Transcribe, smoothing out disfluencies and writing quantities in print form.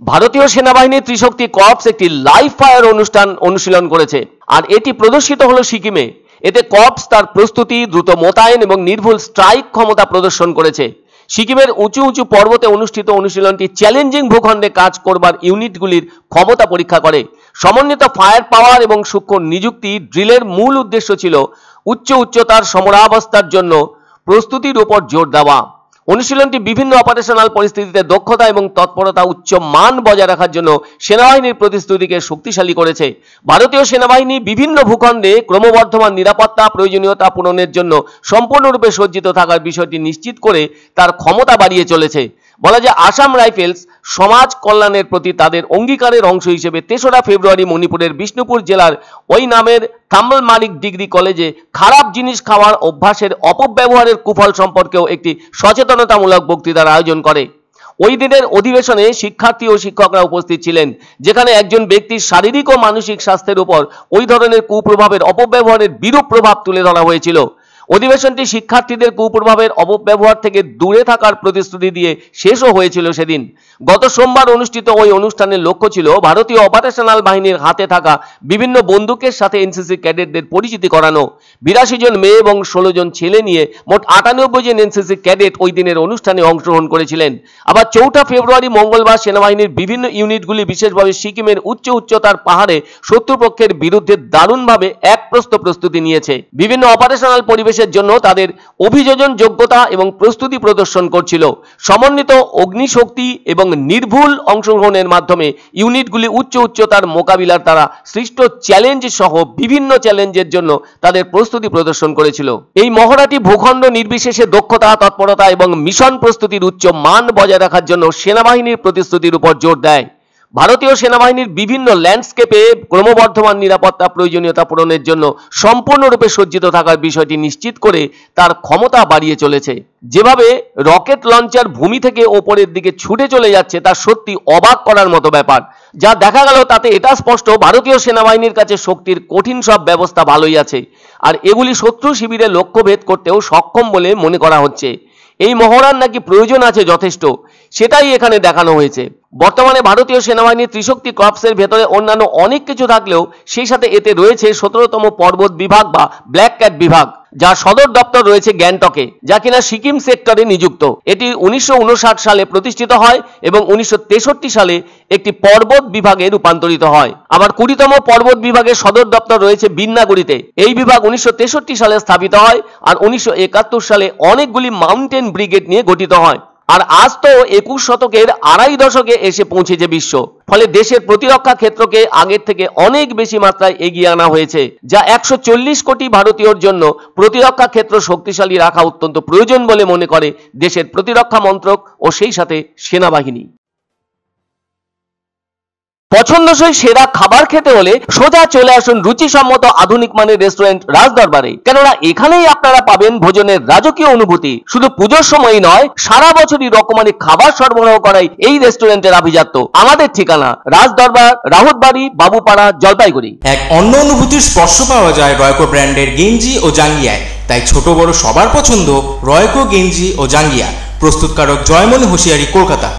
ভারতীয় সেনাবাহিনীর ত্রিশক্তি কর্পস একটি লাইভ ফায়ার অনুষ্ঠান অনুশীলন করেছে আর এটি প্রদর্শিত হলো সিকিমে। এতে কর্পস তার প্রস্তুতি, দ্রুত মোতায়েন এবং নির্ভুল স্ট্রাইক ক্ষমতা প্রদর্শন করেছে। সিকিমের উঁচু উঁচু পর্বতে অনুষ্ঠিত অনুশীলনটি চ্যালেঞ্জিং ভূখণ্ডে কাজ করবার ইউনিটগুলির ক্ষমতা পরীক্ষা করে। সমন্বিত ফায়ার পাওয়ার এবং সূক্ষ্ম নিযুক্তি ড্রিলের মূল উদ্দেশ্য ছিল উচ্চতার সমরাবস্থার জন্য প্রস্তুতির উপর জোর দেওয়া। অনুশীলনটি বিভিন্ন অপারেশনাল পরিস্থিতিতে দক্ষতা এবং তৎপরতা উচ্চ মান বজায় রাখার জন্য সেনাবাহিনীর প্রতিশ্রুতিকে শক্তিশালী করেছে। ভারতীয় সেনাবাহিনী বিভিন্ন ভূখণ্ডে ক্রমবর্ধমান নিরাপত্তা প্রয়োজনীয়তা পূরণের জন্য সম্পূর্ণরূপে সজ্জিত থাকার বিষয়টি নিশ্চিত করে তার ক্ষমতা বাড়িয়ে চলেছে। বলা যায় আসাম রাইফেলস সমাজ কল্যাণের প্রতি তাদের অঙ্গীকারের অংশ হিসেবে ৩রা ফেব্রুয়ারি মণিপুরের বিষ্ণুপুর জেলার ওই নামের থাম্বল মালিক ডিগ্রি কলেজে খারাপ জিনিস খাওয়ার অভ্যাসের অপব্যবহারের কুফল সম্পর্কেও একটি সচেতনতামূলক বক্তৃতার আয়োজন করে। ওই দিনের অধিবেশনে শিক্ষার্থী ও শিক্ষকরা উপস্থিত ছিলেন, যেখানে একজন ব্যক্তির শারীরিক ও মানসিক স্বাস্থ্যের উপর ওই ধরনের কুপ্রভাবের অপব্যবহারের বিরূপ প্রভাব তুলে ধরা হয়েছিল। অধিবেশনটি শিক্ষার্থীদের কুপ্রভাবের অপব্যবহার থেকে দূরে থাকার প্রতিশ্রুতি দিয়ে শেষও হয়েছিল সেদিন। গত সোমবার অনুষ্ঠিত ওই অনুষ্ঠানের লক্ষ্য ছিল ভারতীয় অপারেশনাল বাহিনীর হাতে থাকা বিভিন্ন বন্দুকের সাথে এনসিসি ক্যাডেটদের পরিচিতি করানো। ৮২ জন মেয়ে এবং ১৬ জন ছেলে নিয়ে মোট ৯৮ জন এনসিসি ক্যাডেট ওই দিনের অনুষ্ঠানে অংশগ্রহণ করেছিলেন। আবার ৪ঠা ফেব্রুয়ারি মঙ্গলবার সেনাবাহিনীর বিভিন্ন ইউনিটগুলি বিশেষভাবে সিকিমের উচ্চতার পাহাড়ে শত্রুপক্ষের বিরুদ্ধে দারুণভাবে একপ্রস্ত প্রস্তুতি নিয়েছে। বিভিন্ন অপারেশনাল পরিবেশের জন্য তাদের অভিযোজন যোগ্যতা এবং প্রস্তুতি প্রদর্শন করছিল। সমন্বিত অগ্নিশক্তি এবং নির্ভুল অংশগ্রহণের মাধ্যমে ইউনিটগুলি উচ্চতার মোকাবিলার দ্বারা সৃষ্ট চ্যালেঞ্জ সহ বিভিন্ন চ্যালেঞ্জের জন্য তাদের প্রস্তুতি প্রদর্শন করেছিল। এই মহড়াটি ভূখণ্ড নির্বিশেষে দক্ষতা, তৎপরতা এবং মিশন প্রস্তুতির উচ্চ মান বজায় রাখার জন্য সেনাবাহিনীর প্রতিশ্রুতির উপর জোর দেয়। ভারতীয় সেনাবাহিনীর বিভিন্ন ল্যান্ডস্কেপে ক্রমবর্ধমান নিরাপত্তা প্রয়োজনীয়তা পূরণের জন্য সম্পূর্ণরূপে সজ্জিত থাকার বিষয়টি নিশ্চিত করে তার ক্ষমতা বাড়িয়ে চলেছে। যেভাবে রকেট লঞ্চার ভূমি থেকে ওপরের দিকে ছুটে চলে যাচ্ছে তা সত্যি অবাক করার মতো ব্যাপার। যা দেখা গেল তাতে এটা স্পষ্ট ভারতীয় সেনাবাহিনীর কাছে শক্তির কঠিন সব ব্যবস্থা ভালোই আছে, আর এগুলি শত্রু শিবিরে লক্ষ্যভেদ করতেও সক্ষম বলে মনে করা হচ্ছে। এই মহড়ার নাকি প্রয়োজন আছে যথেষ্ট, সেটাই এখানে দেখানো হয়েছে। বর্তমানে ভারতীয় সেনাবাহিনীর ত্রিশক্তি কর্পসের ভেতরে অন্যান্য অনেক কিছু থাকলেও সেই সাথে এতে রয়েছে ১৭তম পর্বত বিভাগ বা ব্ল্যাক ক্যাট বিভাগ, যার সদর দপ্তর রয়েছে গ্যাংটকে, যা কিনা সিকিম সেক্টরে নিযুক্ত। এটি ১৯৫৯ সালে প্রতিষ্ঠিত হয় এবং ১৯৬৩ সালে একটি পর্বত বিভাগে রূপান্তরিত হয়। আবার ২০তম পর্বত বিভাগের সদর দপ্তর রয়েছে বিন্নাগুড়িতে। এই বিভাগ ১৯৬৩ সালে স্থাপিত হয় আর ১৯৭১ সালে অনেকগুলি মাউন্টেন ব্রিগেড নিয়ে গঠিত হয়। আর আজ তো ২১ শতকের আড়াই দশকে এসে পৌঁছেছে বিশ্ব। ফলে দেশের প্রতিরক্ষা ক্ষেত্রকে আগের থেকে অনেক বেশি মাত্রায় এগিয়ে আনা হয়েছে, যা ১৪০ কোটি ভারতীয়র জন্য প্রতিরক্ষা ক্ষেত্র শক্তিশালী রাখা অত্যন্ত প্রয়োজন বলে মনে করে দেশের প্রতিরক্ষা মন্ত্রক ও সেই সাথে সেনাবাহিনী। পছন্দসই সেরা খাবার খেতে হলে সোজা চলে আসুন রুচিসম্মত আধুনিক মানের রেস্টুরেন্ট রাজদরবারে। কেননা এখানেই আপনারা পাবেন ভোজনের রাজকীয় অনুভূতি। শুধু পুজোর সময়ই নয়, সারা বছরই রকমারি খাবার সরবরাহ করাই এই রেস্টুরেন্টের আভিজাত্য। আমাদের ঠিকানা রাজদরবার, রাহুতবাড়ি, বাবুপাড়া, জলপাইগুড়ি। এক অন্য অনুভূতির স্পর্শ পাওয়া যায় রয়কো ব্র্যান্ডের গেঞ্জি ও জাঙ্গিয়ায়। তাই ছোট বড় সবার পছন্দ রয়কো গেঞ্জি ও জাঙ্গিয়া। প্রস্তুতকারক জয়মনি হোশিয়ারি, কলকাতা।